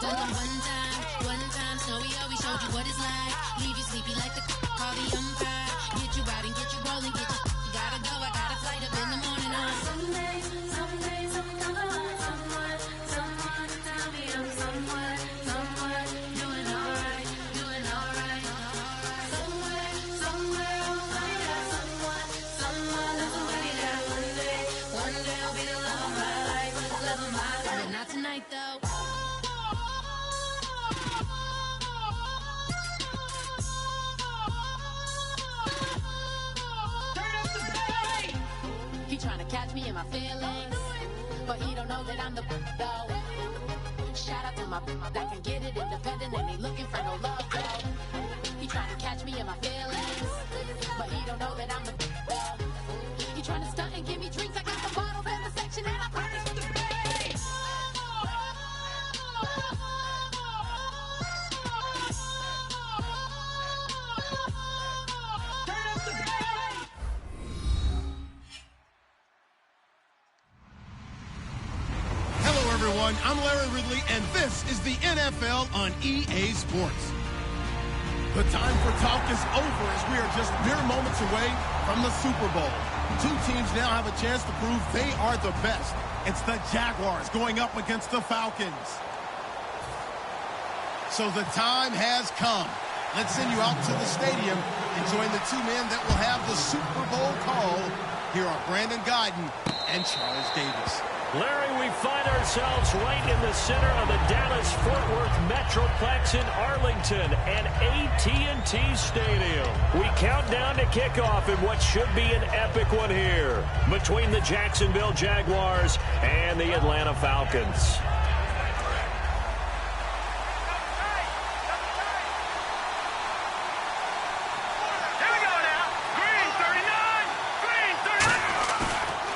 done it one time. Snowy always showed you what it's like. Leave you sleepy like the call the umpire. Get you out and get you rolling, get you gotta go. I got a flight up in the morning on someday, I'm gonna find someone to tell me I'm somewhere, doing alright. Somewhere I'll find out someone that's somebody that one day I'll be the love of my life, but not tonight though. He trying to catch me in my feelings, but he don't know that I'm the though. Shout out to my that can get it independent and ain't looking for no love though. He trying to catch me in my feelings, but he don't know that I'm the though. He trying to stunt and give me drinks. I got the bottles in the section and I promise to pay. Everyone, I'm Larry Ridley, and this is the NFL on EA Sports. The time for talk is over as we are just mere moments away from the Super Bowl. Two teams now have a chance to prove they are the best. It's the Jaguars going up against the Falcons. So the time has come. Let's send you out to the stadium and join the two men that will have the Super Bowl call. Here are Brandon Gaudin and Charles Davis. Larry, we find ourselves right in the center of the Dallas-Fort Worth Metroplex in Arlington and AT&T Stadium. We count down to kickoff in what should be an epic one here between the Jacksonville Jaguars and the Atlanta Falcons.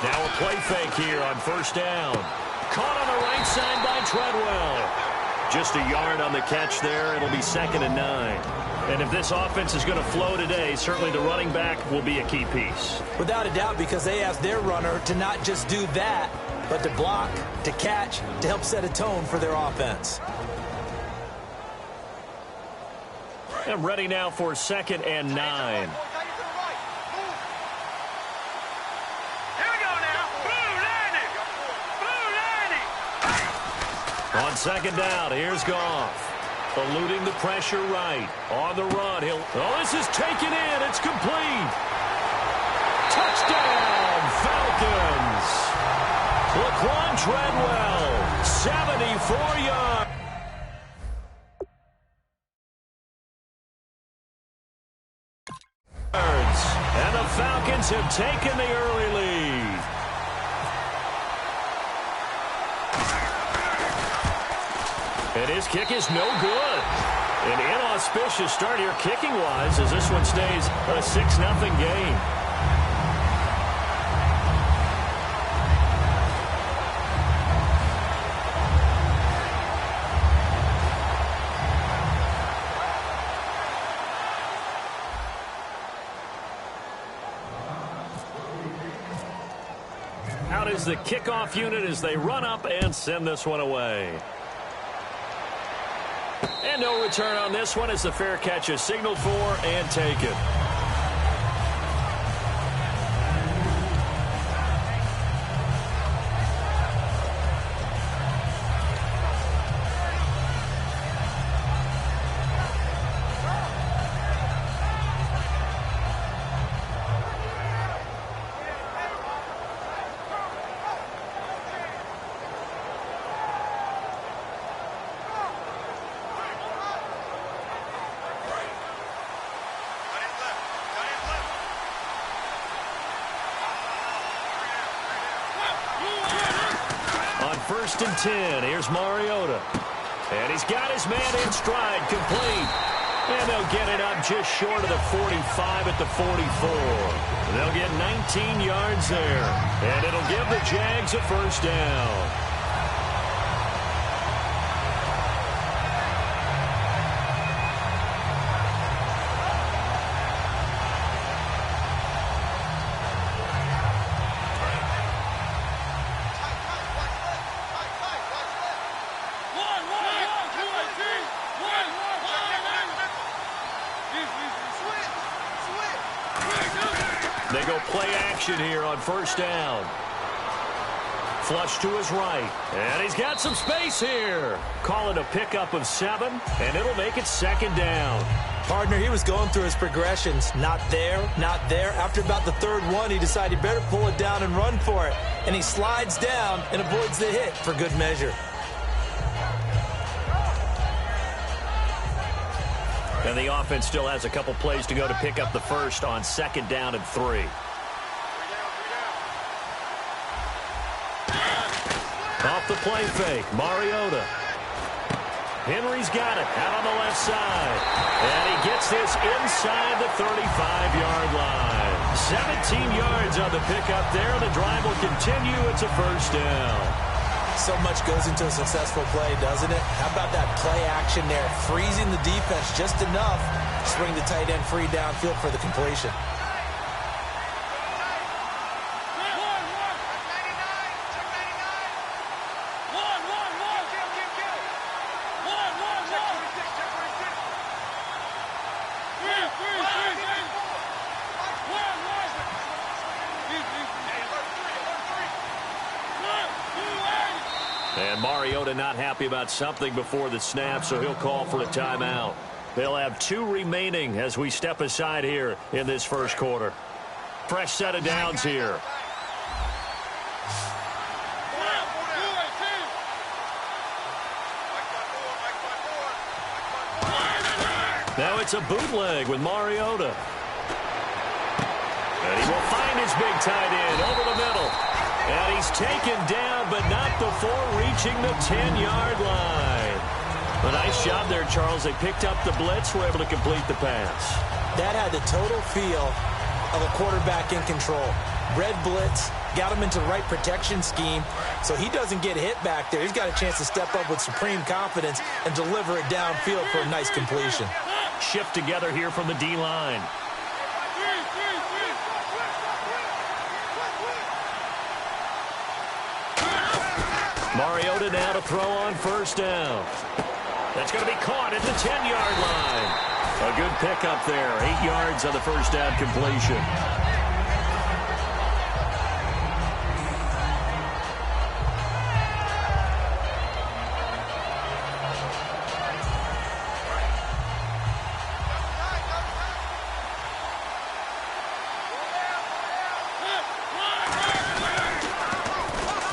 Now a play fake here on first down. Caught on the right side by Treadwell. Just a yard on the catch there. It'll be 2nd and 9. And if this offense is going to flow today, certainly the running back will be a key piece. Without a doubt, because they asked their runner to not just do that, but to block, to catch, to help set a tone for their offense. And ready now for 2nd and 9. On 2nd down, here's Goff. Eluding the pressure right. On the run, oh, this is taken in. It's complete. Touchdown, Falcons. Laquan Treadwell, 74 yards. And the Falcons have taken the early lead. And his kick is no good. An inauspicious start here kicking-wise as this one stays a 6-0 game. Out is the kickoff unit as they run up and send this one away. And no return on this one as the fair catch is signaled for and taken. First and 10. Here's Mariota. And he's got his man in stride, complete. And they'll get it up just short of the 45 at the 44. They'll get 19 yards there. And it'll give the Jags a first down. action here on first down. Flush to his right, and he's got some space here. Call it a pickup of 7, and it'll make it second down. Partner, he was going through his progressions. Not there, not there. After about the third one, he decided he better pull it down and run for it. And he slides down and avoids the hit for good measure. And the offense still has a couple plays to go to pick up the first on second down and 3. Off the play fake, Mariota. Henry's got it out on the left side. And he gets this inside the 35-yard line. 17 yards on the pickup there. The drive will continue. It's a first down. So much goes into a successful play, doesn't it? How about that play action there? Freezing the defense just enough to swing the tight end free downfield for the completion. And Mariota not happy about something before the snap, so he'll call for a timeout. They'll have 2 remaining as we step aside here in this first quarter. Fresh set of downs here. Now it's a bootleg with Mariota. And he will find his big tight end over the middle. And he's taken down, but not before reaching the 10-yard line. A nice job there, Charles. They picked up the blitz, were able to complete the pass. That had the total feel of a quarterback in control. Red blitz, got him into the right protection scheme, so he doesn't get hit back there. He's got a chance to step up with supreme confidence and deliver it downfield for a nice completion. Shift together here from the D-line. Mariota now to throw on first down. That's going to be caught at the 10-yard line. A good pickup there. 8 yards on the first down completion.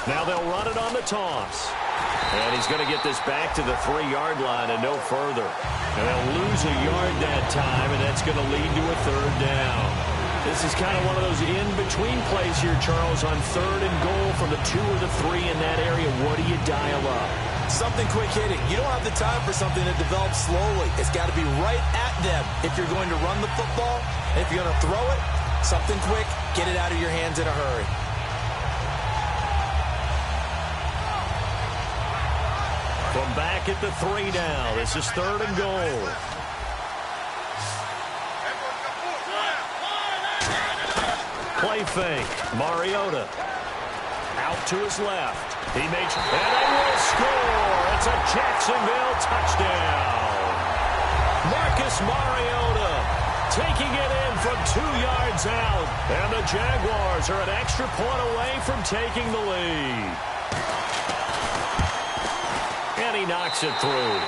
Now they'll run it on the toss. And he's going to get this back to the 3-yard line and no further. And they'll lose a yard that time, and that's going to lead to a third down. This is kind of one of those in-between plays here, Charles, on 3rd and goal from the 2 or the 3 in that area. What do you dial up? Something quick hitting. You don't have the time for something that develops slowly. It's got to be right at them if you're going to run the football. And if you're going to throw it, something quick, get it out of your hands in a hurry. From back at the 3 now. This is 3rd and goal. Play fake. Mariota. Out to his left. He makes, and they will score. It's a Jacksonville touchdown. Marcus Mariota taking it in from 2 yards out. And the Jaguars are an extra point away from taking the lead. And he knocks it through.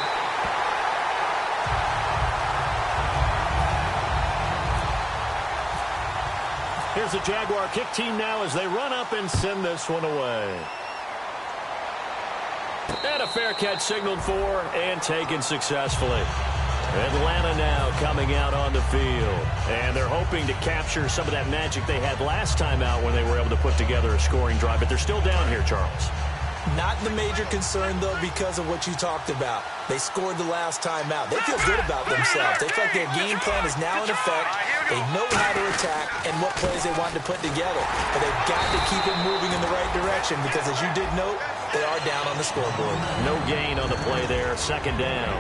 Here's the Jaguar kick team now as they run up and send this one away. And a fair catch signaled for and taken successfully. Atlanta now coming out on the field. And they're hoping to capture some of that magic they had last time out when they were able to put together a scoring drive. But they're still down here, Charles. Not the major concern, though, because of what you talked about. They scored the last time out. They feel good about themselves. They feel like their game plan is now in effect. They know how to attack and what plays they want to put together. But they've got to keep it moving in the right direction because, as you did note, they are down on the scoreboard. No gain on the play there. 2nd down.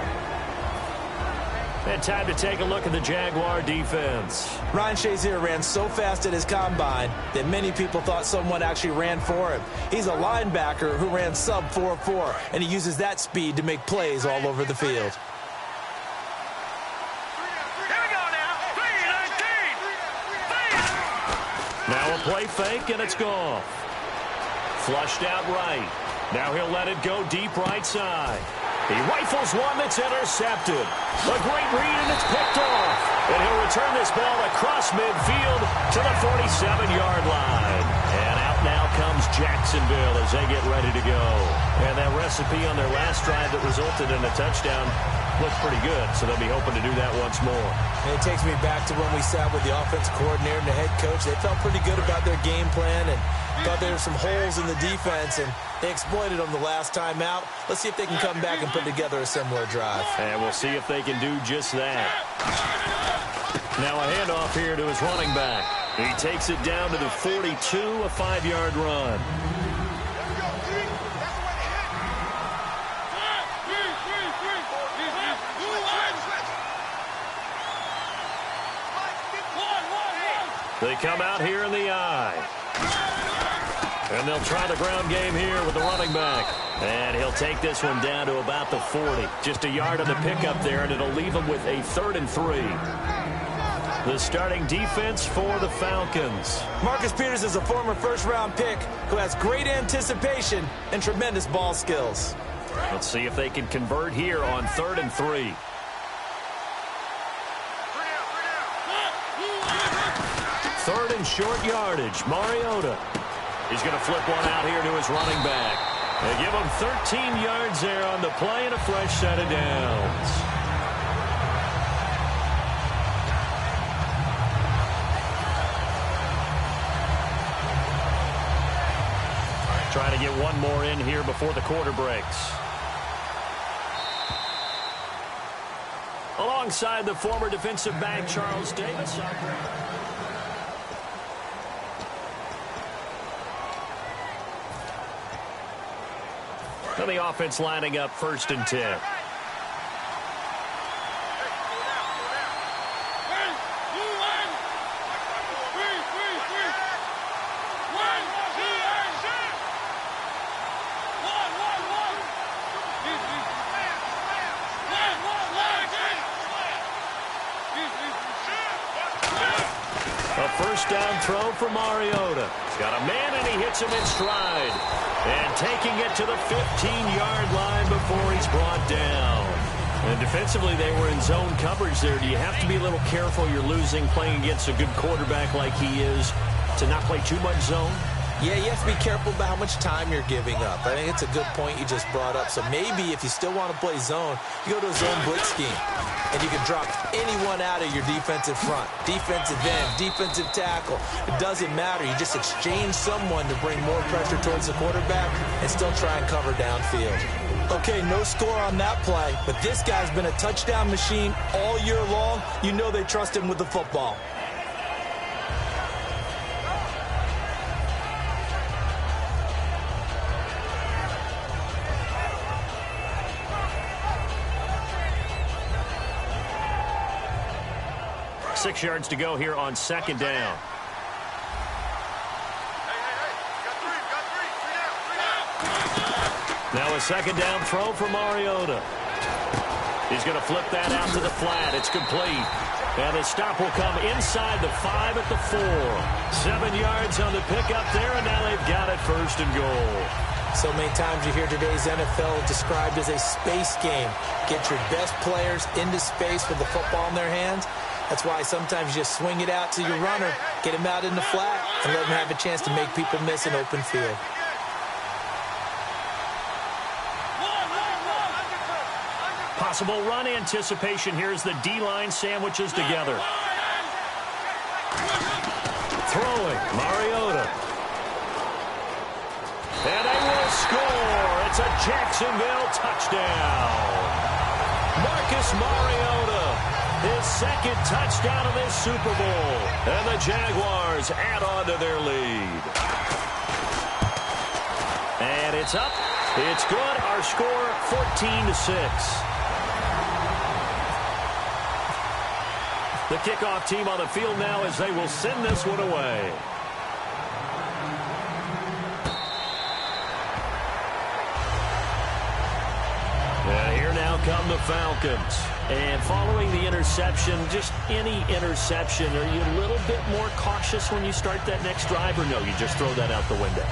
And time to take a look at the Jaguar defense. Ryan Shazier ran so fast at his combine that many people thought someone actually ran for him. He's a linebacker who ran sub 4.4, and he uses that speed to make plays all over the field. Now a play fake, and it's gone. Flushed out right. Now he'll let it go deep right side. He rifles one that's intercepted. A great read, and it's picked off. And he'll return this ball across midfield to the 47-yard line. And out now comes Jacksonville as they get ready to go. And that recipe on their last drive that resulted in a touchdown looks pretty good, so they'll be hoping to do that once more. And it takes me back to when we sat with the offense coordinator and the head coach. They felt pretty good about their game plan and thought there were some holes in the defense, and they exploited them the last time out. Let's see if they can come back and put together a similar drive. And we'll see if they can do just that. Now a handoff here to his running back. He takes it down to the 42, a 5-yard run. They come out here in the eye. And they'll try the ground game here with the running back. And he'll take this one down to about the 40. Just a yard on the pickup there, and it'll leave him with a 3rd and 3. The starting defense for the Falcons. Marcus Peters is a former first-round pick who has great anticipation and tremendous ball skills. Let's see if they can convert here on 3rd and 3. Third and short yardage. Mariota. He's going to flip one out here to his running back. They give him 13 yards there on the play and a fresh set of downs. Trying to get one more in here before the quarter breaks. Alongside the former defensive back, Charles Davis. And the offense lining up 1st and 10. A first down throw for Mariota. He's got a man, and he hits him in stride. And taking it to the 15-yard line before he's brought down. And defensively, they were in zone coverage there. Do you have to be a little careful? You're losing, playing against a good quarterback like he is, to not play too much zone? Yeah, you have to be careful about how much time you're giving up. I think it's a good point you just brought up. So maybe if you still want to play zone, you go to a zone blitz scheme. And you can drop anyone out of your defensive front. Defensive end, defensive tackle. It doesn't matter. You just exchange someone to bring more pressure towards the quarterback and still try and cover downfield. Okay, no score on that play, but this guy's been a touchdown machine all year long. You know they trust him with the football. Six yards to go here on 2nd down. Now a 2nd down throw for Mariota. He's going to flip that out to the flat. It's complete. And the stop will come inside the 5 at the 4. 7 yards on the pickup there, and now they've got it 1st and goal. So many times you hear today's NFL described as a space game. Get your best players into space with the football in their hands. That's why sometimes you just swing it out to your runner, get him out in the flat, and let him have a chance to make people miss an open field. Possible run anticipation here as the D-line sandwiches together. Throwing, Mariota. And they will score. It's a Jacksonville touchdown. Marcus Mariota. His 2nd touchdown of this Super Bowl. And the Jaguars add on to their lead. And it's up. It's good. Our score, 14-6. The kickoff team on the field now as they will send this one away. And here now come the Falcons. And following the interception, just any interception, are you a little bit more cautious when you start that next drive, or no, you just throw that out the window?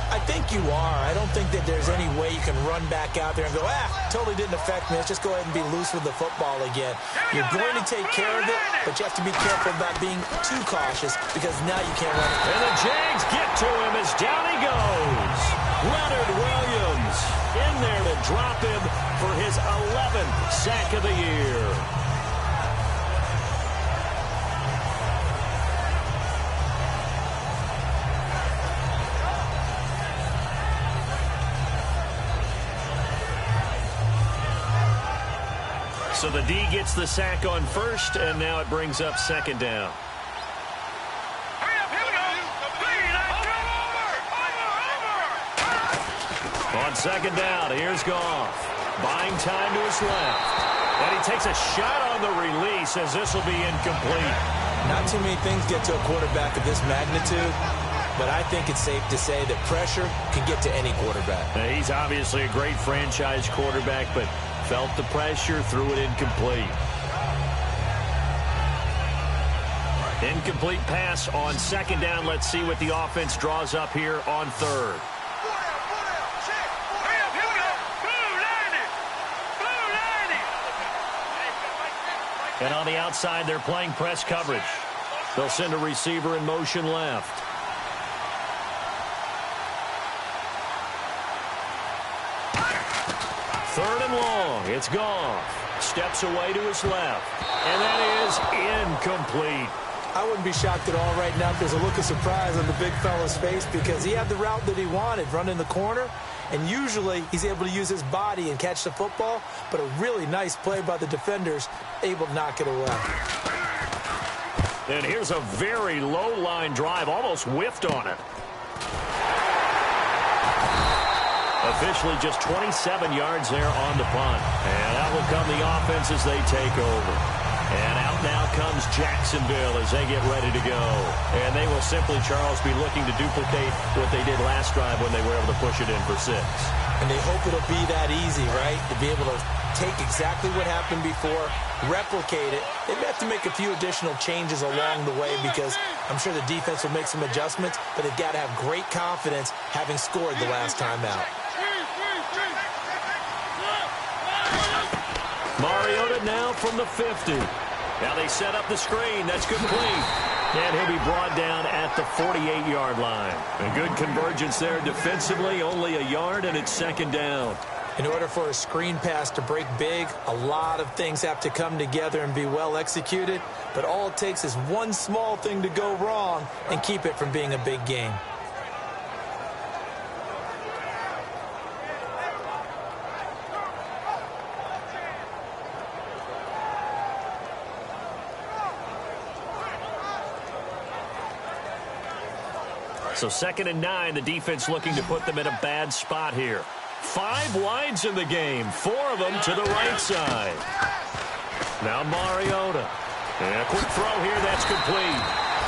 I think you are. I don't think that there's any way you can run back out there and go, totally didn't affect me. Let's just go ahead and be loose with the football again. You're going to take care of it, but you have to be careful about being too cautious because now you can't run it. And the Jags get to him as down he goes. Leonard Williams in there to drop him for his 11th sack of the year. So the D gets the sack on first, and now it brings up second down. On second down, here's Goff. Buying time to his left. And he takes a shot on the release as this will be incomplete. Not too many things get to a quarterback of this magnitude, but I think it's safe to say that pressure can get to any quarterback. Now, he's obviously a great franchise quarterback, but felt the pressure, threw it incomplete. Incomplete pass on second down. Let's see what the offense draws up here on third. And on the outside, they're playing press coverage. They'll send a receiver in motion left. Third and long. It's Goff. Steps away to his left. And that is incomplete. I wouldn't be shocked at all right now if there's a look of surprise on the big fella's face because he had the route that he wanted, running the corner. And usually he's able to use his body and catch the football, but a really nice play by the defenders, able to knock it away. And here's a very low-line drive, almost whiffed on it. Officially just 27 yards there on the punt. And out will come the offense as they take over. And out now comes Jacksonville as they get ready to go. And they will simply, Charles, be looking to duplicate what they did last drive when they were able to push it in for 6. And they hope it'll be that easy, right? To be able to take exactly what happened before, replicate it. They may have to make a few additional changes along the way because I'm sure the defense will make some adjustments, but they've got to have great confidence having scored the last time out. Mariota now from the 50. Now they set up the screen. That's complete. And he'll be brought down at the 48-yard line. A good convergence there defensively, only a yard, and it's second down. In order for a screen pass to break big, a lot of things have to come together and be well executed. But all it takes is one small thing to go wrong and keep it from being a big game. So 2nd and 9, the defense looking to put them in a bad spot here. 5 wides in the game, 4 of them to the right side. Now Mariota. And a quick throw here, that's complete.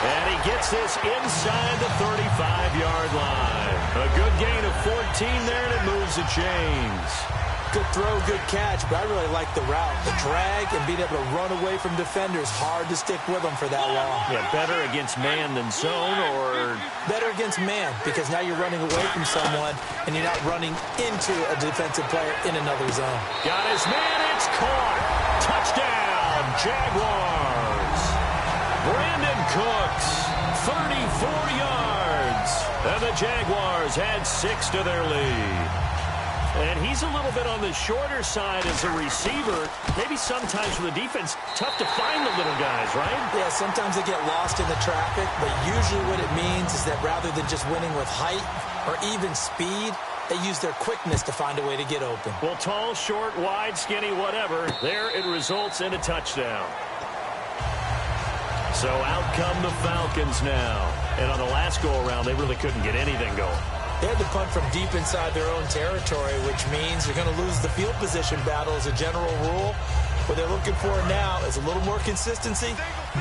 And he gets this inside the 35-yard line. A good gain of 14 there, and it moves the chains. Good throw, good catch, but I really like the route. The drag and being able to run away from defenders, hard to stick with them for that long. Yeah, better against man than zone, or? Better against man, because now you're running away from someone, and you're not running into a defensive player in another zone. Got his man, it's caught. Touchdown, Jaguars. Brandon Cooks, 34 yards. And the Jaguars add 6 to their lead. And he's a little bit on the shorter side as a receiver. Maybe sometimes for the defense, tough to find the little guys, right? Yeah, sometimes they get lost in the traffic, but usually what it means is that rather than just winning with height or even speed, they use their quickness to find a way to get open. Well, tall, short, wide, skinny, whatever, there it results in a touchdown. So out come the Falcons now. And on the last go-around, they really couldn't get anything going. They had to punt from deep inside their own territory, which means you're going to lose the field position battle as a general rule. What they're looking for now is a little more consistency,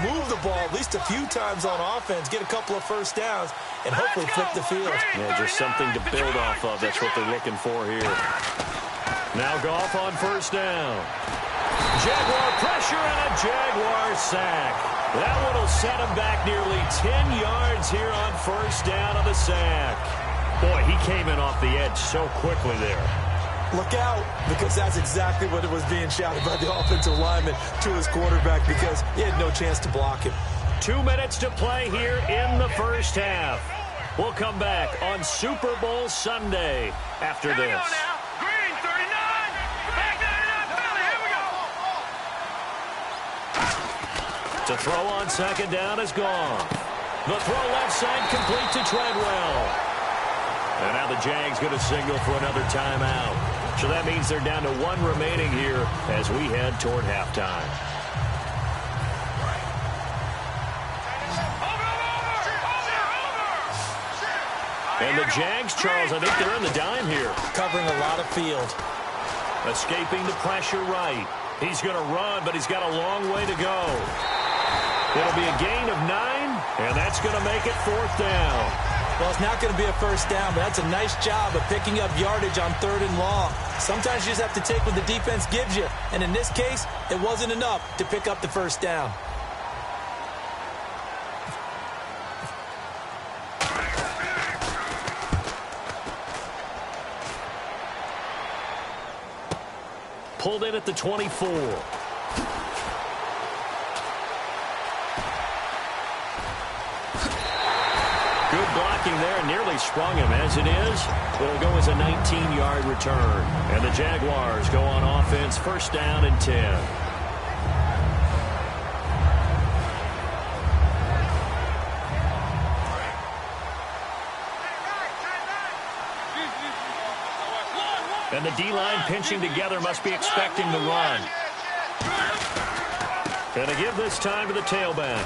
move the ball at least a few times on offense, get a couple of first downs, and hopefully flip the field. Yeah, just something to build off of. That's what they're looking for here. Now Goff on first down. Jaguar pressure and a Jaguar sack. That one will set him back nearly 10 yards here on first down on the sack. Boy, he came in off the edge so quickly there. Look out, because that's exactly what it was being shouted by the offensive lineman to his quarterback, because he had no chance to block him. 2 minutes to play here in the first half. We'll come back on Super Bowl Sunday after this. Green, 39. Back 39, Philly. Here we go. To throw on second down is gone. The throw left side complete to Treadwell. And now the Jags going to signal for another timeout. So that means they're down to 1 remaining here as we head toward halftime. And the Jags, Charles, I think they're in the dime here. Covering a lot of field. Escaping the pressure right. He's going to run, but he's got a long way to go. It'll be a gain of 9, and that's going to make it 4th down. Well, it's not going to be a first down, but that's a nice job of picking up yardage on 3rd and long. Sometimes you just have to take what the defense gives you, and in this case, it wasn't enough to pick up the first down. Pulled in at the 24. Good blocking there, nearly sprung him. As it is, it'll go as a 19-yard return. And the Jaguars go on offense, first down and 10. And the D-line pinching together, must be expecting the run. Going to give this time to the tailback.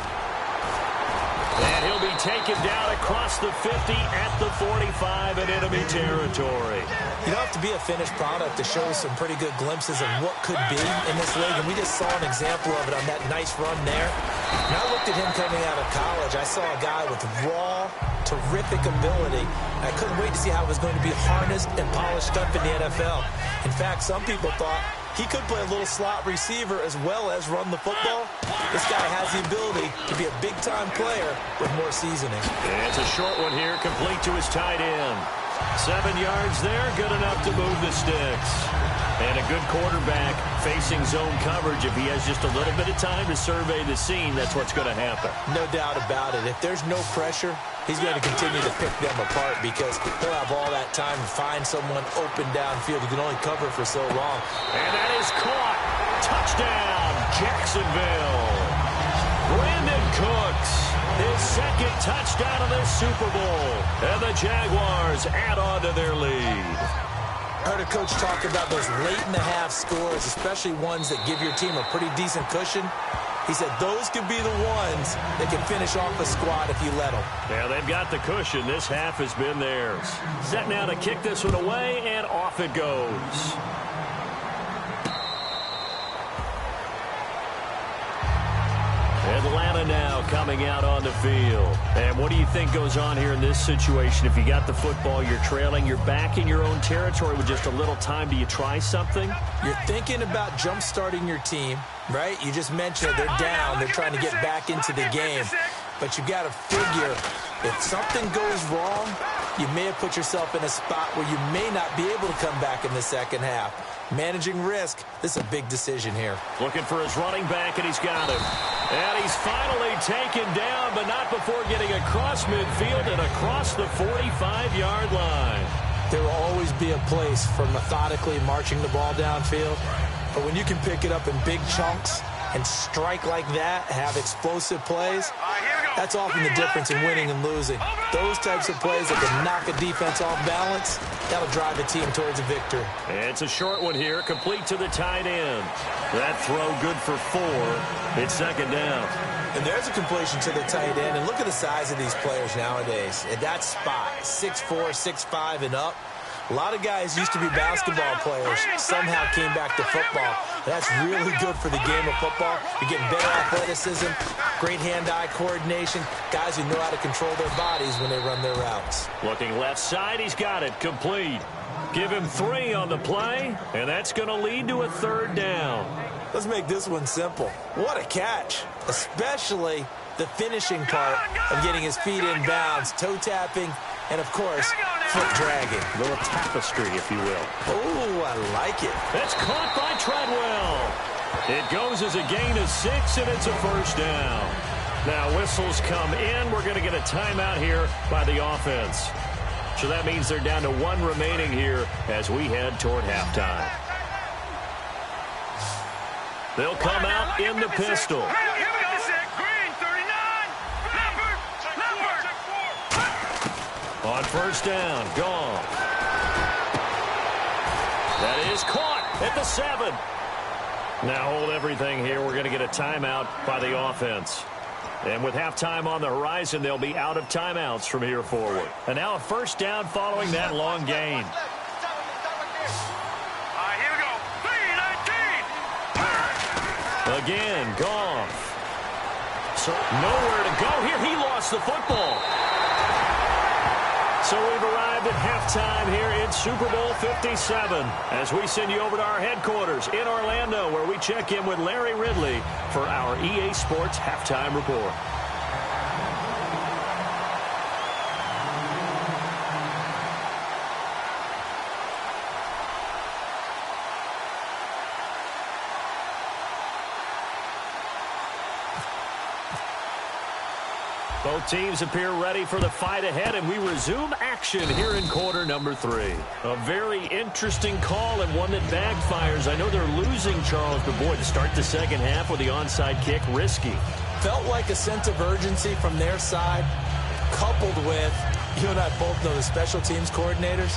And he'll be taken down across the 50 at the 45 in enemy territory. You don't have to be a finished product to show some pretty good glimpses of what could be in this league, and we just saw an example of it on that nice run there. When I looked at him coming out of college, I saw a guy with raw, terrific ability. I couldn't wait to see how it was going to be harnessed and polished up in the NFL. In fact, some people thought he could play a little slot receiver as well as run the football. This guy has the ability to be a big-time player with more seasoning. And it's a short one here, complete to his tight end. 7 yards there, good enough to move the sticks. And a good quarterback facing zone coverage. If he has just a little bit of time to survey the scene, that's what's going to happen. No doubt about it. If there's no pressure, he's going to continue to pick them apart because he'll have all that time to find someone open downfield. He can only cover for so long. And that is caught. Touchdown, Jacksonville. Brandon Cooks, his second touchdown of this Super Bowl. And the Jaguars add on to their lead. I heard a coach talk about those late-in-the-half scores, especially ones that give your team a pretty decent cushion. He said those could be the ones that can finish off a squad if you let them. Yeah, they've got the cushion. This half has been theirs. Set now to kick this one away, and off it goes. Atlanta now coming out on the field. And what do you think goes on here in this situation? If you got the football, you're trailing, you're back in your own territory with just a little time. Do you try something? You're thinking about jump-starting your team, right? You just mentioned it. They're down. They're trying to get back into the game. But you got to figure if something goes wrong, you may have put yourself in a spot where you may not be able to come back in the second half. Managing risk, this is a big decision here. Looking for his running back, and he's got him. And he's finally taken down, but not before getting across midfield and across the 45-yard line. There will always be a place for methodically marching the ball downfield. But when you can pick it up in big chunks and strike like that, have explosive plays, that's often the difference in winning and losing. Those types of plays that can knock a defense off balance, that'll drive a team towards a victory. It's a short one here, complete to the tight end. That throw good for 4. It's second down. And there's a completion to the tight end. And look at the size of these players nowadays. At that spot, 6'4", 6'5", and up. A lot of guys used to be basketball players, somehow came back to football. That's really good for the game of football. You're getting better athleticism, great hand-eye coordination, guys who know how to control their bodies when they run their routes. Looking left side, he's got it, complete. Give him 3 on the play, and that's going to lead to a 3rd down. Let's make this one simple. What a catch, especially the finishing part of getting his feet in bounds, toe tapping, and, of course, foot dragging. A little tapestry, if you will. Oh, I like it. That's caught by Treadwell. It goes as a gain of 6, and it's a 1st down. Now whistles come in. We're going to get a timeout here by the offense. So that means they're down to 1 remaining here as we head toward halftime. They'll come out in the pistol. Here we go. Green, 39. On 1st down, gone. That is caught at the 7. Now hold everything here. We're going to get a timeout by the offense. And with halftime on the horizon, they'll be out of timeouts from here forward. And now a 1st down following that long gain. Here we go. 3-19. Again, Goff. So nowhere to go here. He lost the football. So we've arrived at halftime here in Super Bowl 57 as we send you over to our headquarters in Orlando, where we check in with Larry Ridley for our EA Sports Halftime Report. Both teams appear ready for the fight ahead, and we resume action here in quarter number 3. A very interesting call and one that backfires. I know they're losing, Charles, but boy, to start the second half with the onside kick, risky. Felt like a sense of urgency from their side, coupled with, you and I both know the special teams coordinators,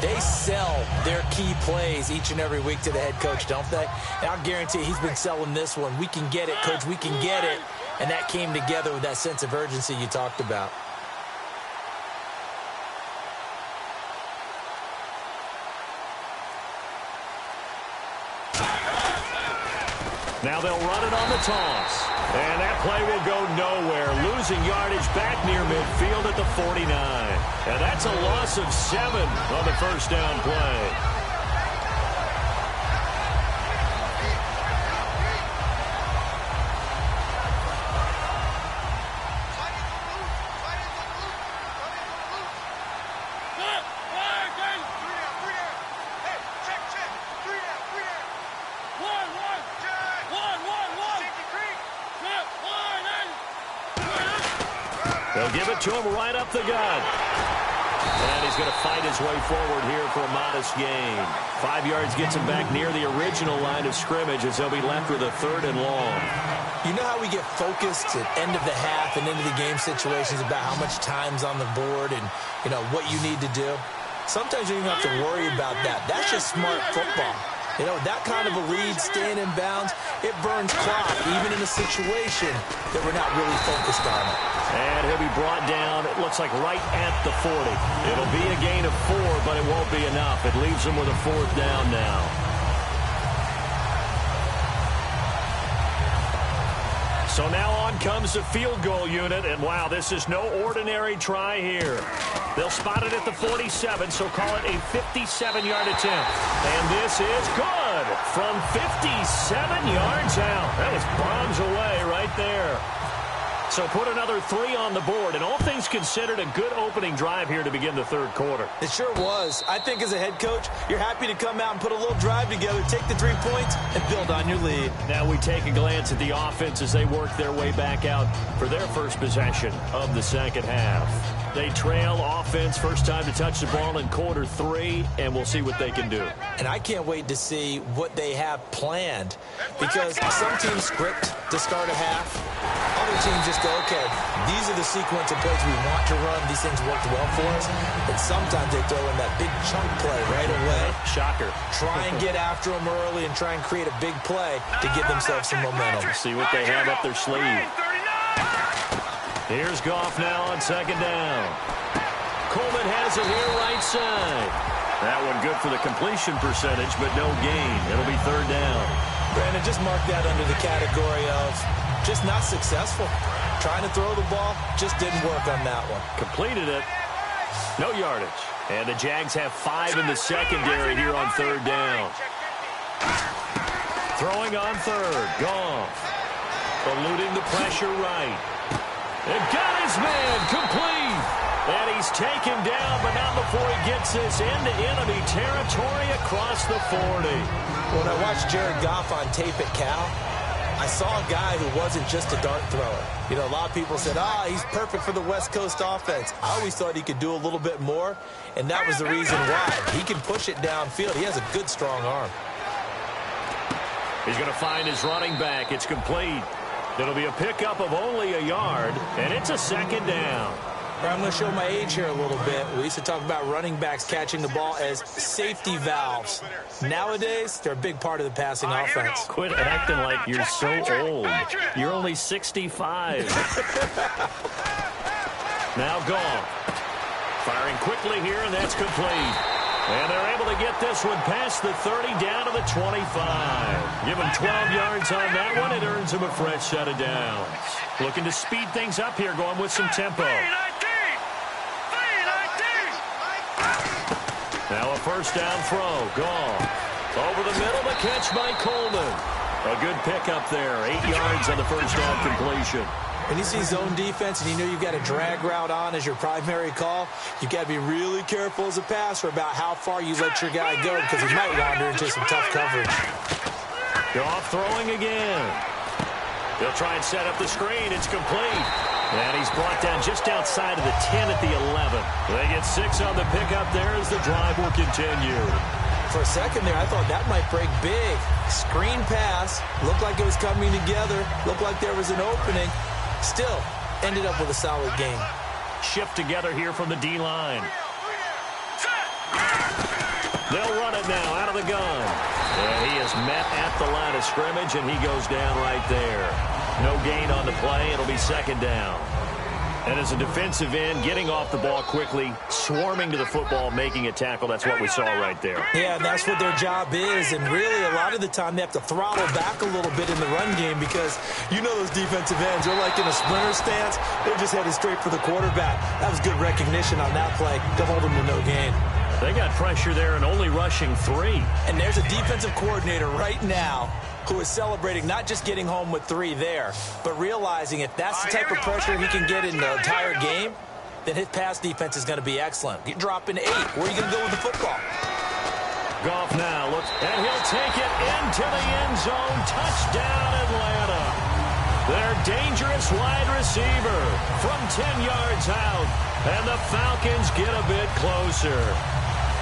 they sell their key plays each and every week to the head coach, don't they? And I'll guarantee he's been selling this one. We can get it, coach, we can get it. And that came together with that sense of urgency you talked about. Now they'll run it on the toss. And that play will go nowhere. Losing yardage back near midfield at the 49. And that's a loss of 7 on the 1st down play. They'll give it to him right up the gut. And he's going to fight his way forward here for a modest gain. 5 yards gets him back near the original line of scrimmage as they'll be left with a 3rd and long. You know how we get focused at end of the half and into the game situations about how much time's on the board and, you know, what you need to do? Sometimes you don't even have to worry about that. That's just smart football. You know, that kind of a lead, staying in bounds, it burns clock, even in a situation that we're not really focused on it. And he'll be brought down, it looks like right at the 40. It'll be a gain of 4, but it won't be enough. It leaves him with a 4th down now. So now on comes the field goal unit, and wow, this is no ordinary try here. They'll spot it at the 47, so call it a 57-yard attempt. And this is good from 57 yards out. That was bombs away right there. So put another 3 on the board, and all things considered, a good opening drive here to begin the 3rd quarter. It sure was. I think as a head coach, you're happy to come out and put a little drive together, take the 3 points, and build on your lead. Now we take a glance at the offense as they work their way back out for their first possession of the second half. They trail offense, first time to touch the ball in quarter 3, and we'll see what they can do. And I can't wait to see what they have planned, because some teams script to start a half. Other teams just go, okay, these are the sequence of plays we want to run. These things worked well for us. But sometimes they throw in that big chunk play right away. Shocker. Try and get after them early and try and create a big play to give themselves some momentum. See what they have up their sleeve. Here's Goff now on 2nd down. Coleman has it here right side. That one good for the completion percentage, but no gain. It'll be 3rd down. Brandon, just mark that under the category of just not successful. Trying to throw the ball, just didn't work on that one. Completed it. No yardage. And the Jags have 5 in the secondary here on third down. Throwing on third. Goff. Eluding the pressure right. And got his man complete. And he's taken down, but not before he gets this into enemy territory across the 40. When I watched Jared Goff on tape at Cal, I saw a guy who wasn't just a dart thrower. You know, a lot of people said, he's perfect for the West Coast offense. I always thought he could do a little bit more, and that was the reason why. He can push it downfield. He has a good, strong arm. He's going to find his running back. It's complete. It'll be a pickup of only a yard, and it's a second down. I'm going to show my age here a little bit. We used to talk about running backs catching the ball as safety valves. Nowadays, they're a big part of the passing offense. Quit acting like you're so old. You're only 65. Now Goff. Firing quickly here, and that's complete. And they're able to get this one past the 30 down to the 25. Give him 12 yards on that one. It earns him a fresh set of downs. Looking to speed things up here, going with some tempo. Now a first down throw. Goff. Over the middle, the catch by Coleman. A good pickup there. 8 yards on the first down completion. When you see zone defense and you know you've got a drag route on as your primary call, you've got to be really careful as a passer about how far you let your guy go because he might wander into some tough coverage. Goff throwing again. They'll try and set up the screen. It's complete. And he's brought down just outside of the 10 at the 11. They get 6 on the pickup there as the drive will continue. For a second there, I thought that might break big. Screen pass. Looked like it was coming together. Looked like there was an opening. Still, ended up with a solid game. Shift together here from the D-line. They'll run it now out of the gun. And he is met at the line of scrimmage, and he goes down right there. No gain on the play. It'll be second down. And as a defensive end, getting off the ball quickly, swarming to the football, making a tackle, that's what we saw right there. Yeah, and that's what their job is. And really, a lot of the time, they have to throttle back a little bit in the run game because you know those defensive ends, they're like in a sprinter stance. They're just headed straight for the quarterback. That was good recognition on that play to hold them to no gain. They got pressure there and only rushing 3. And there's a defensive coordinator right now who is celebrating not just getting home with 3 there, but realizing if that's the type of pressure he can get in the entire game, then his pass defense is going to be excellent. You drop in 8. Where are you going to go with the football? Goff now looks, and he'll take it into the end zone. Touchdown, Atlanta. Their dangerous wide receiver from 10 yards out, and the Falcons get a bit closer.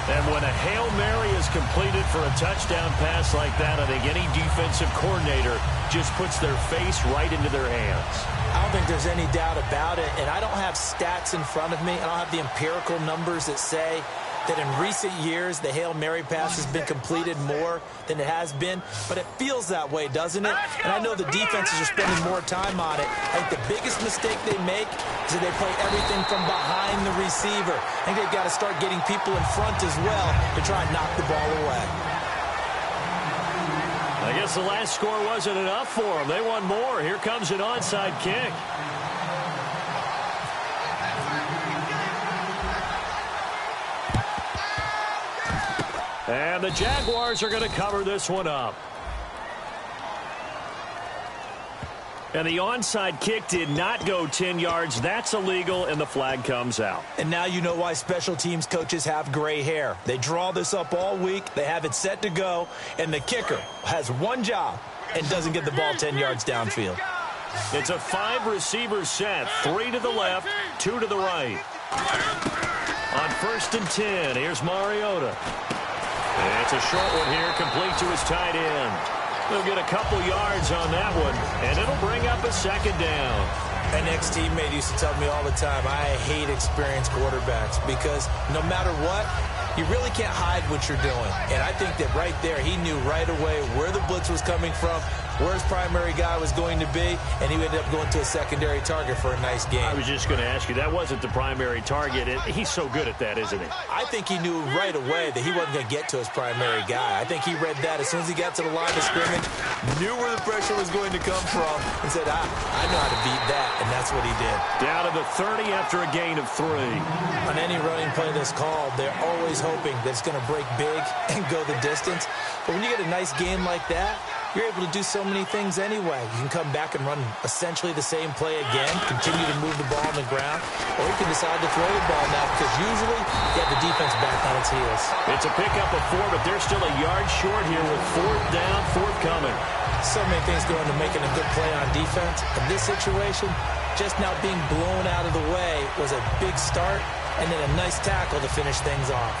And when a Hail Mary is completed for a touchdown pass like that, I think any defensive coordinator just puts their face right into their hands. I don't think there's any doubt about it, and I don't have stats in front of me. I don't have the empirical numbers that say that in recent years the Hail Mary pass has been completed more than it has been, but it feels that way, doesn't it? And I know the defenses are spending more time on it. I think the biggest mistake they make is that they play everything from behind the receiver. I think they've got to start getting people in front as well to try and knock the ball away. I guess the last score wasn't enough for them. They want more. Here comes an onside kick. And the Jaguars are going to cover this one up. And the onside kick did not go 10 yards. That's illegal, and the flag comes out. And now you know why special teams coaches have gray hair. They draw this up all week. They have it set to go, and the kicker has one job and doesn't get the ball 10 yards downfield. It's a 5-receiver set, 3 to the left, 2 to the right. On 1st and 10, here's Mariota. It's a short one here, complete to his tight end. He'll get a couple yards on that one, and it'll bring up a second down. An ex-teammate used to tell me all the time, I hate experienced quarterbacks because no matter what, you really can't hide what you're doing. And I think that right there, he knew right away where the blitz was coming from, where his primary guy was going to be, and he ended up going to a secondary target for a nice game. I was just going to ask you, that wasn't the primary target. He's so good at that, isn't he? I think he knew right away that he wasn't going to get to his primary guy. I think he read that as soon as he got to the line of scrimmage, knew where the pressure was going to come from, and said, I know how to beat that, and that's what he did. Down to the 30 after a gain of 3. On any running play that's called, they're always hoping that it's going to break big and go the distance. But when you get a nice game like that, you're able to do so many things anyway. You can come back and run essentially the same play again, continue to move the ball on the ground, or you can decide to throw the ball now because usually you have the defense back on its heels. It's a pickup of 4, but they're still a yard short here with 4th down, 4th coming. So many things go into making a good play on defense. In this situation, just now being blown out of the way was a big start, and then a nice tackle to finish things off.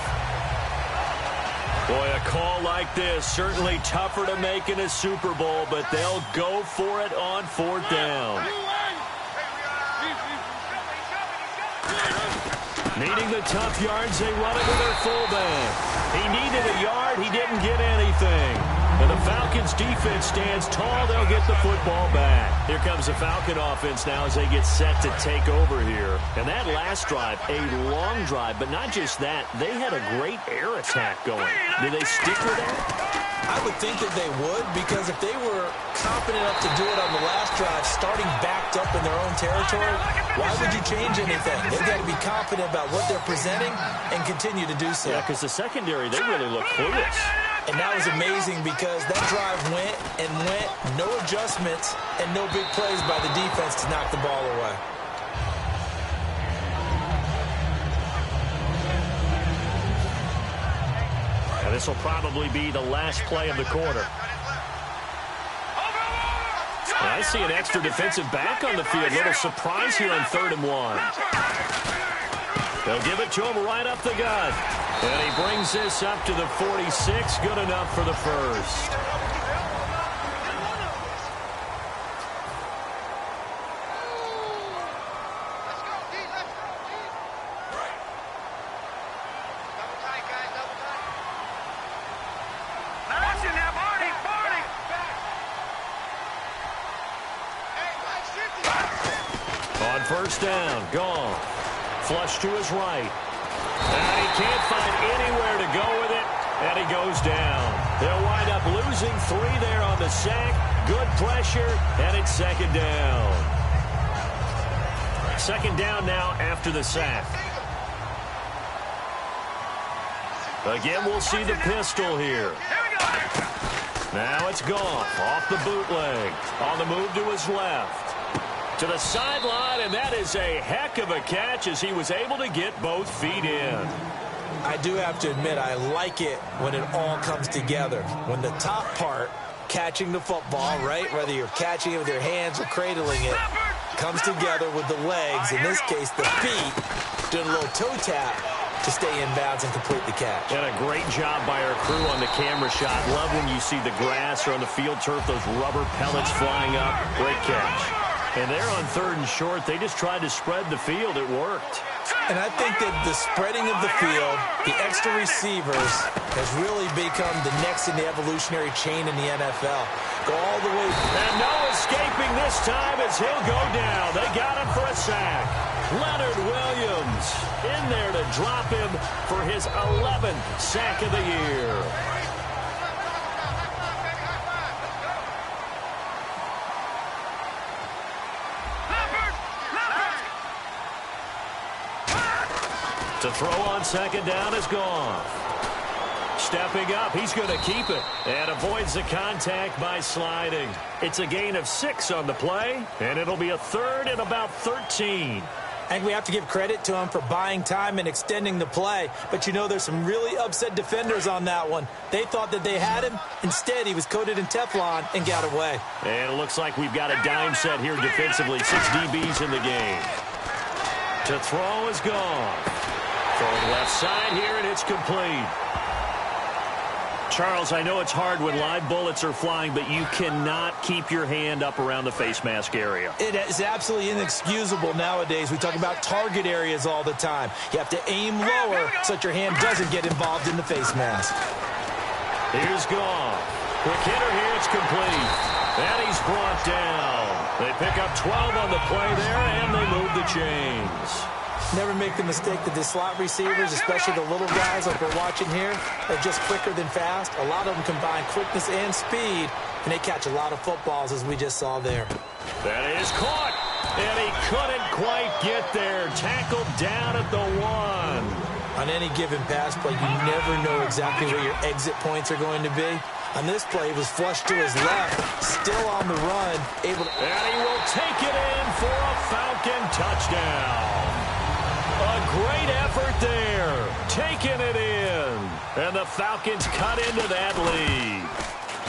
Boy, a call like this, certainly tougher to make in a Super Bowl, but they'll go for it on 4th down. Needing the tough yards, they run it with their fullback. He needed a yard, he didn't get anything. And the Falcons defense stands tall, they'll get the football back. Here comes the Falcon offense now as they get set to take over here. And that last drive, a long drive, but not just that, they had a great air attack going. Do they stick with that? I would think that they would, because if they were confident enough to do it on the last drive, starting backed up in their own territory, why would you change anything? They've got to be confident about what they're presenting and continue to do so. Yeah, because the secondary, they really look clueless. And that was amazing because that drive went and went, no adjustments, and no big plays by the defense to knock the ball away. And this will probably be the last play of the quarter. And I see an extra defensive back on the field. Little surprise here on 3rd and 1. They'll give it to him right up the gut. And he brings this up to the 46. Good enough for the first. On 1st down, gone. Flush to his right. And he can't find anywhere to go with it, and he goes down. They'll wind up losing 3 there on the sack. Good pressure, and it's 2nd down. 2nd down now after the sack. Again, we'll see the pistol here. Now it's Goff off the bootleg. On the move to his left. To the sideline, and that is a heck of a catch as he was able to get both feet in. I do have to admit, I like it when it all comes together. When the top part, catching the football, right, whether you're catching it with your hands or cradling it, comes together with the legs, in this case the feet, doing a little toe tap to stay in bounds and complete the catch. And a great job by our crew on the camera shot. Love when you see the grass or on the field turf, those rubber pellets flying up. Great catch. And they're on 3rd and short. They just tried to spread the field. It worked. And I think that the spreading of the field, the extra receivers, has really become the next in the evolutionary chain in the NFL. Go all the way. And no escaping this time as he'll go down. They got him for a sack. Leonard Williams in there to drop him for his 11th sack of the year. To throw on 2nd down is Goff. Stepping up, he's going to keep it and avoids the contact by sliding. It's a gain of 6 on the play, and it'll be a 3rd and about 13. I think we have to give credit to him for buying time and extending the play. But, you know, there's some really upset defenders on that one. They thought that they had him. Instead, he was coated in Teflon and got away. And it looks like we've got a dime set here defensively. 6 DBs in the game. To throw is Goff. Throwing left side here, and it's complete. Charles, I know it's hard when live bullets are flying, but you cannot keep your hand up around the face mask area. It is absolutely inexcusable nowadays. We talk about target areas all the time. You have to aim lower so that your hand doesn't get involved in the face mask. Here's Goff. Quick hitter here. It's complete. And he's brought down. They pick up 12 on the play there, and they move the chains. Never make the mistake that the slot receivers, especially the little guys like we're watching here, are just quicker than fast. A lot of them combine quickness and speed, and they catch a lot of footballs, as we just saw there. That is caught, and he couldn't quite get there. Tackled down at the 1. On any given pass play, you never know exactly where your exit points are going to be. On this play, he was flushed to his left, still on the run, able to... And he will take it in for a Falcon touchdown. A great effort there, taking it in. And the Falcons cut into that lead.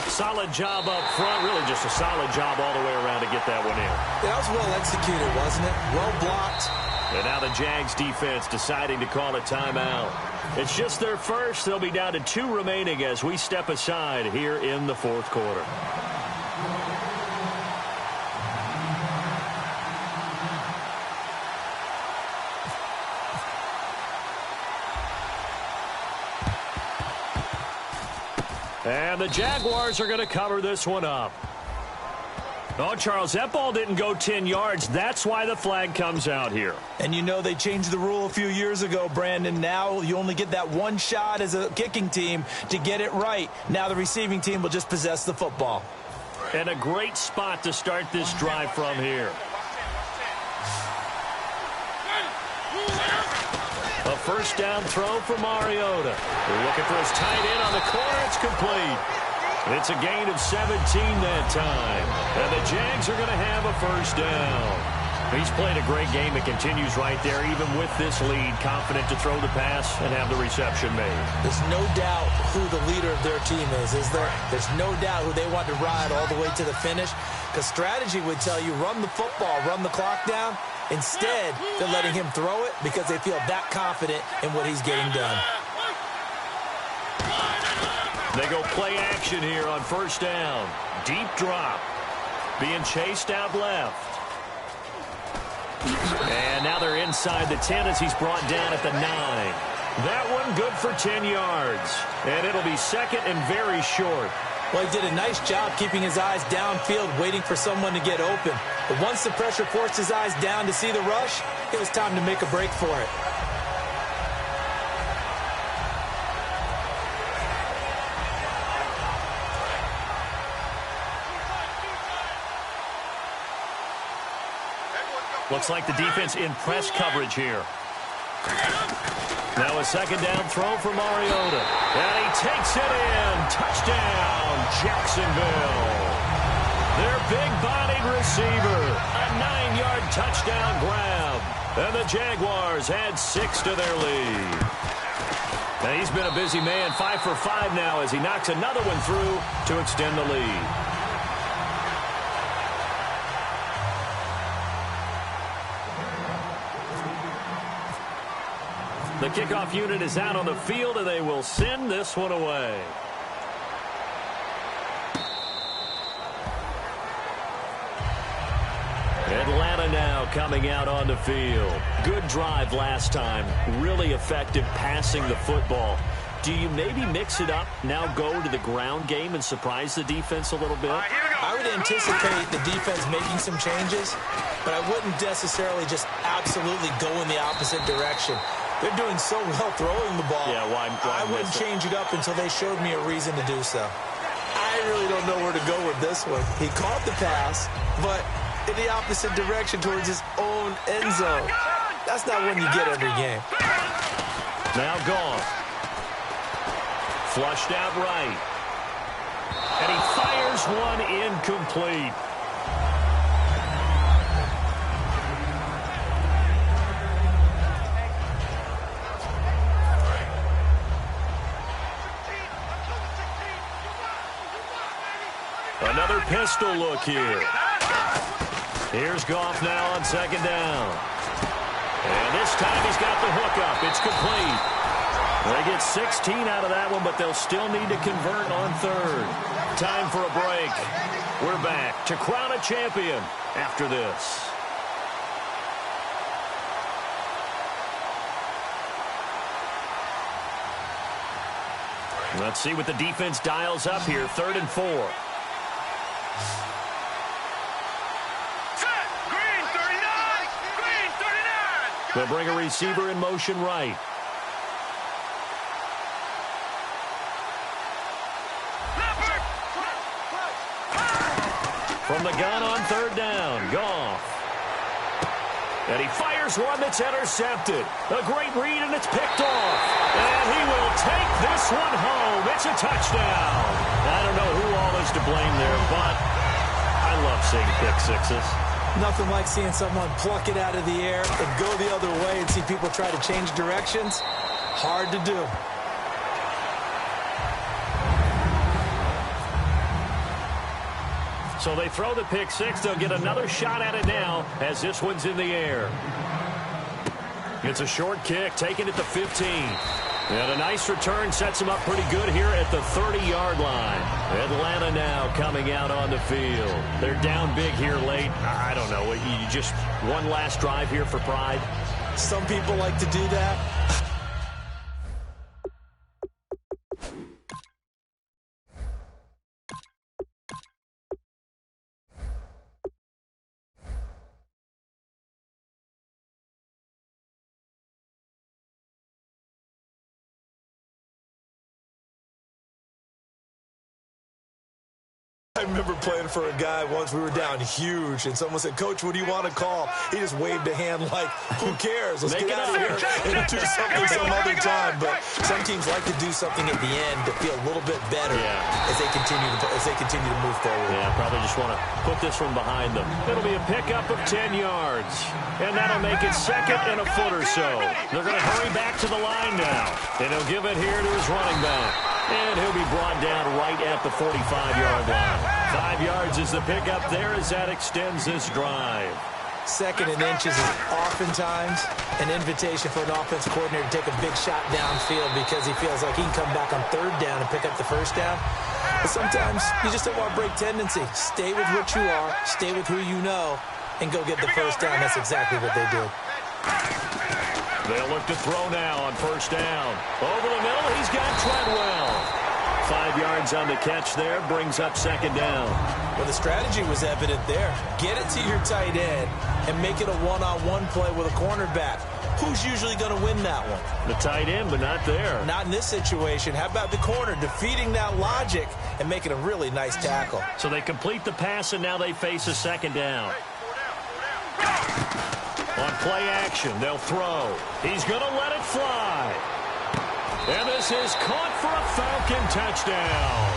Solid job up front, really just a solid job all the way around to get that one in. That was well executed, wasn't it? Well blocked. And now the Jags defense deciding to call a timeout. It's just their first. They'll be down to 2 remaining as we step aside here in the 4th quarter. And the Jaguars are going to cover this one up. Oh, Charles, that ball didn't go 10 yards. That's why the flag comes out here. And you know they changed the rule a few years ago, Brandon. Now you only get that one shot as a kicking team to get it right. Now the receiving team will just possess the football. And a great spot to start this drive from here. A first down throw for Mariota. They're looking for his tight end on the corner. It's complete. It's a gain of 17 that time. And the Jags are going to have a first down. He's played a great game. It continues right there, even with this lead, confident to throw the pass and have the reception made. There's no doubt who the leader of their team is there? There's no doubt who they want to ride all the way to the finish. Because strategy would tell you, run the football, run the clock down. Instead, they're letting him throw it because they feel that confident in what he's getting done. They go play action here on first down. Deep drop. Being chased out left. And now they're inside the 10 as he's brought down at the 9. That one good for 10 yards. And it'll be second and very short. Well, he did a nice job keeping his eyes downfield, waiting for someone to get open. But once the pressure forced his eyes down to see the rush, it was time to make a break for it. Looks like the defense in press coverage here. Now a second down throw for Mariota. And he takes it in. Touchdown, Jacksonville. Their big-bodied receiver. A 9-yard touchdown grab. And the Jaguars add 6 to their lead. Now he's been a busy man. 5 for 5 now as he knocks another one through to extend the lead. The kickoff unit is out on the field, and they will send this one away. Atlanta now coming out on the field. Good drive last time. Really effective passing the football. Do you maybe mix it up, now go to the ground game and surprise the defense a little bit? I would anticipate the defense making some changes, but I wouldn't necessarily just absolutely go in the opposite direction. They're doing so well throwing the ball. Yeah, why I wouldn't change it up until they showed me a reason to do so. I really don't know where to go with this one. He caught the pass, but in the opposite direction towards his own end zone. That's not one you get every game. Now gone. Flushed out right. And he fires one incomplete. Another pistol look here. Here's Goff now on second down. And this time he's got the hookup. It's complete. They get 16 out of that one, but they'll still need to convert on third. Time for a break. We're back to crown a champion after this. Let's see what the defense dials up here. 3rd and 4. Set. Green 39. Green 39. They'll bring a receiver in motion right. From the gun on 3rd down, Goff. And he fires one that's intercepted. A great read, and it's picked off. And he will take this one home. It's a touchdown. I don't know who all is to blame there, but I love seeing pick sixes. Nothing like seeing someone pluck it out of the air and go the other way and see people try to change directions. Hard to do. So they throw the pick six. They'll get another shot at it now as this one's in the air. It's a short kick, taken at the 15. And a nice return sets them up pretty good here at the 30-yard line. Atlanta now coming out on the field. They're down big here late. I don't know. You just one last drive here for pride. Some people like to do that. I remember playing for a guy once. We were down huge, and someone said, "Coach, what do you want to call?" He just waved a hand like, "Who cares? Let's get out of here and do something some other time." But some teams like to do something at the end to feel a little bit better as they continue to move forward. Yeah, probably just want to put this one behind them. It'll be a pickup of 10 yards, and that'll make it 2nd and a foot or so. They're going to hurry back to the line now, and he'll give it here to his running back. And he'll be brought down right at the 45-yard line. 5 yards is the pickup there as that extends this drive. 2nd and inches is oftentimes an invitation for an offense coordinator to take a big shot downfield because he feels like he can come back on 3rd down and pick up the 1st down. But sometimes you just don't want to break tendency. Stay with what you are, stay with who you know, and go get the 1st down. That's exactly what they did. They'll look to throw now on 1st down. Over the middle, he's got Treadwell. 5 yards on the catch there, brings up 2nd down. Well, the strategy was evident there. Get it to your tight end and make it a one-on-one play with a cornerback. Who's usually going to win that one? The tight end, but not there. Not in this situation. How about the corner defeating that logic and making a really nice tackle? So they complete the pass, and now they face a 2nd down. On play action, they'll throw. He's going to let it fly. And this is caught for a Falcon touchdown.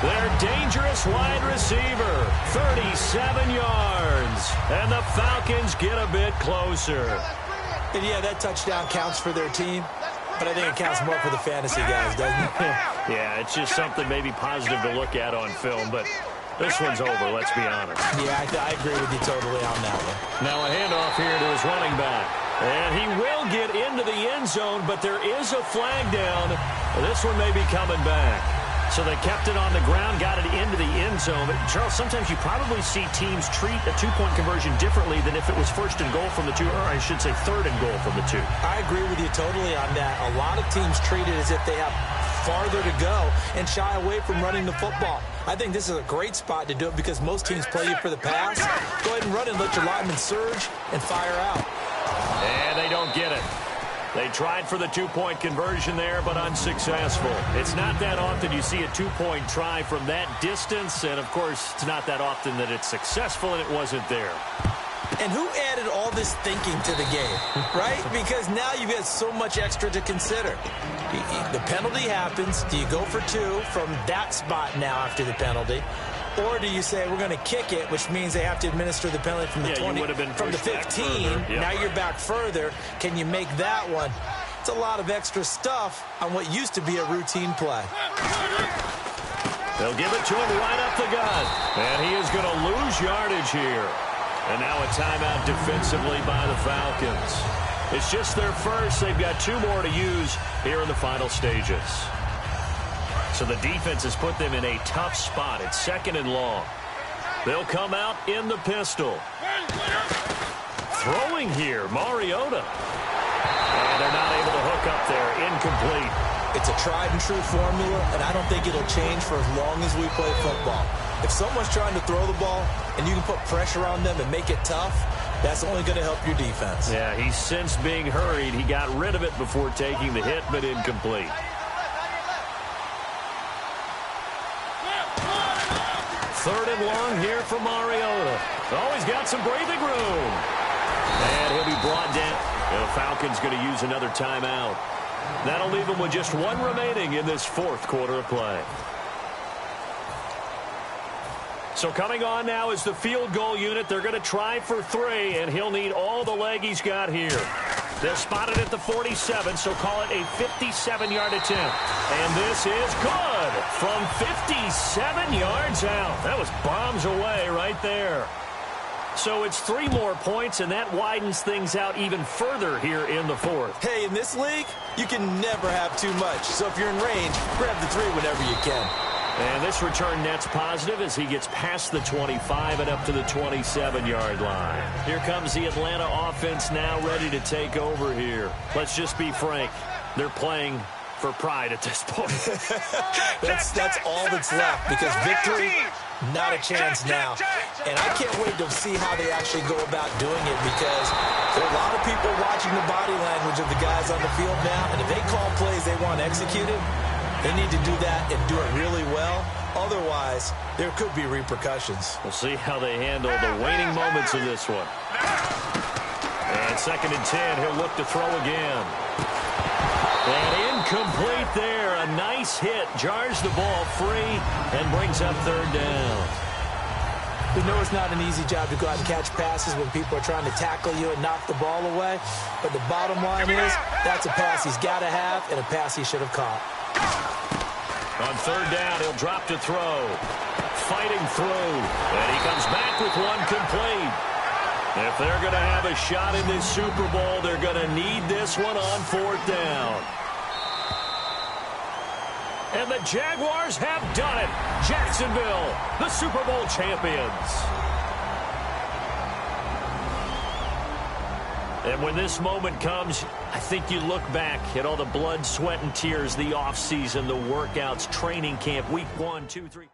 Their dangerous wide receiver, 37 yards. And the Falcons get a bit closer. And yeah, that touchdown counts for their team, but I think it counts more for the fantasy guys, doesn't it? Yeah, it's just something maybe positive to look at on film, but this one's over, let's be honest. Yeah, I agree with you totally on that one. Now a handoff here to his running back. And he will get into the end zone, but there is a flag down. This one may be coming back. So they kept it on the ground, got it into the end zone. But, Charles, sometimes you probably see teams treat a two-point conversion differently than if it was 1st and goal from the 2, or I should say 3rd and goal from the 2. I agree with you totally on that. A lot of teams treat it as if they have farther to go and shy away from running the football. I think this is a great spot to do it because most teams play you for the pass. Go ahead and run and let your linemen surge and fire out. And they don't get it. They tried for the 2-point conversion there, but unsuccessful. It's not that often you see a 2-point try from that distance, and, of course, it's not that often that it's successful, and it wasn't there. And who added all this thinking to the game, right? Because now you get so much extra to consider. The penalty happens. Do you go for 2 from that spot now after the penalty? Or do you say we're going to kick it, which means they have to administer the penalty from the 20, from the 15. Yep. Now you're back further. Can you make that one? It's a lot of extra stuff on what used to be a routine play. They'll give it to him right up the gut. And he is going to lose yardage here. And now a timeout defensively by the Falcons. It's just their first. They've got 2 more to use here in the final stages. So the defense has put them in a tough spot. It's 2nd and long. They'll come out in the pistol. Throwing here, Mariota. And they're not able to hook up there. Incomplete. It's a tried-and-true formula, and I don't think it'll change for as long as we play football. If someone's trying to throw the ball and you can put pressure on them and make it tough, that's only going to help your defense. Yeah, he sensed being hurried. He got rid of it before taking the hit, but incomplete. Third and long here for Mariota. Oh, he's got some breathing room. And he'll be brought down. The Falcons going to use another timeout. That'll leave them with just 1 remaining in this 4th quarter of play. So coming on now is the field goal unit. They're going to try for 3, and he'll need all the leg he's got here. They'll spot it at the 47, so call it a 57-yard attempt. And this is good from 57 yards out. That was bombs away right there. So it's 3 more points, and that widens things out even further here in the 4th. Hey, in this league, you can never have too much. So if you're in range, grab the 3 whenever you can. And this return net's positive as he gets past the 25 and up to the 27-yard line. Here comes the Atlanta offense now ready to take over here. Let's just be frank. They're playing for pride at this point. that's all that's left, because victory, not a chance now. And I can't wait to see how they actually go about doing it, because there are a lot of people watching the body language of the guys on the field now, and if they call plays they want executed, they need to do that and do it really well. Otherwise, there could be repercussions. We'll see how they handle the waning moments of this one. And 2nd and 10, he'll look to throw again. And incomplete there. A nice hit. Jars the ball free and brings up 3rd down. We know it's not an easy job to go out and catch passes when people are trying to tackle you and knock the ball away. But the bottom line is, that's a pass he's got to have and a pass he should have caught. On 3rd down, he'll drop to throw. Fighting through. And he comes back with 1 complete. If they're going to have a shot in this Super Bowl, they're going to need this one on 4th down. And the Jaguars have done it. Jacksonville, the Super Bowl champions. And when this moment comes, I think you look back at all the blood, sweat, and tears, the offseason, the workouts, training camp, week 1, 2, 3.